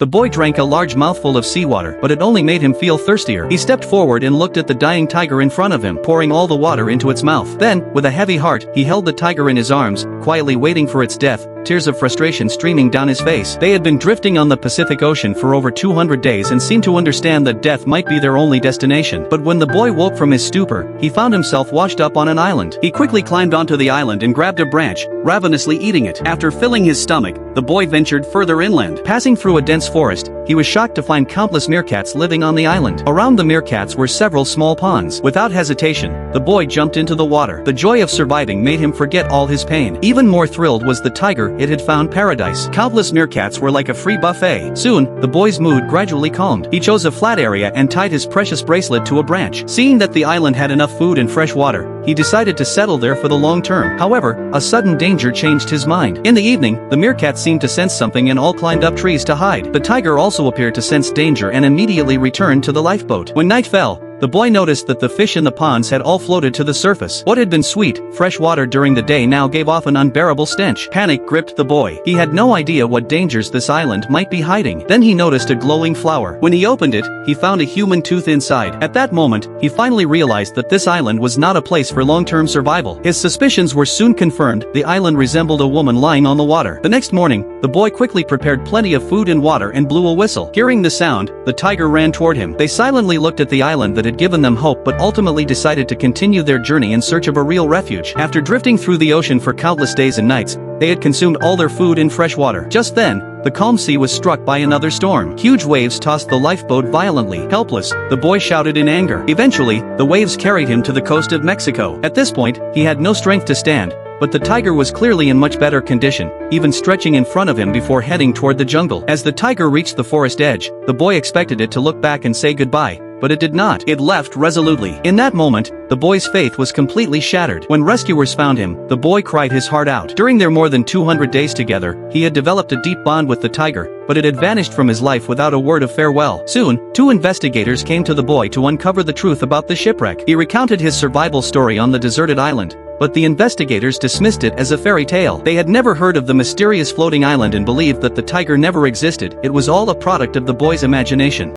The boy drank a large mouthful of seawater, but it only made him feel thirstier. He stepped forward and looked at the dying tiger in front of him, pouring all the water into its mouth. Then, with a heavy heart, he held the tiger in his arms, quietly waiting for its death, tears of frustration streaming down his face. They had been drifting on the Pacific Ocean for over 200 days and seemed to understand that death might be their only destination. But when the boy woke from his stupor, he found himself washed up on an island. He quickly climbed onto the island and grabbed a branch, ravenously eating it. After filling his stomach, the boy ventured further inland. Passing through a dense forest, he was shocked to find countless meerkats living on the island. Around the meerkats were several small ponds. Without hesitation, the boy jumped into the water. The joy of surviving made him forget all his pain. Even more thrilled was the tiger. It had found paradise. Countless meerkats were like a free buffet. Soon, the boy's mood gradually calmed. He chose a flat area and tied his precious bracelet to a branch. Seeing that the island had enough food and fresh water, he decided to settle there for the long term. However, a sudden danger changed his mind. In the evening, the meerkats seemed to sense something and all climbed up trees to hide. The tiger also appeared to sense danger and immediately returned to the lifeboat. When night fell, the boy noticed that the fish in the ponds had all floated to the surface. What had been sweet, fresh water during the day now gave off an unbearable stench. Panic gripped the boy. He had no idea what dangers this island might be hiding. Then he noticed a glowing flower. When he opened it, he found a human tooth inside. At that moment, he finally realized that this island was not a place for long-term survival. His suspicions were soon confirmed. The island resembled a woman lying on the water. The next morning, the boy quickly prepared plenty of food and water and blew a whistle. Hearing the sound, the tiger ran toward him. They silently looked at the island that had given them hope but ultimately decided to continue their journey in search of a real refuge. After drifting through the ocean for countless days and nights, they had consumed all their food in fresh water. Just then, the calm sea was struck by another storm. Huge waves tossed the lifeboat violently. Helpless, the boy shouted in anger. Eventually, the waves carried him to the coast of Mexico. At this point, he had no strength to stand, but the tiger was clearly in much better condition, even stretching in front of him before heading toward the jungle. As the tiger reached the forest edge, the boy expected it to look back and say goodbye, but it did not. It left resolutely. In that moment, the boy's faith was completely shattered. When rescuers found him, the boy cried his heart out. During their more than 200 days together, he had developed a deep bond with the tiger, but it had vanished from his life without a word of farewell. Soon, two investigators came to the boy to uncover the truth about the shipwreck. He recounted his survival story on the deserted island, but the investigators dismissed it as a fairy tale. They had never heard of the mysterious floating island and believed that the tiger never existed. It was all a product of the boy's imagination.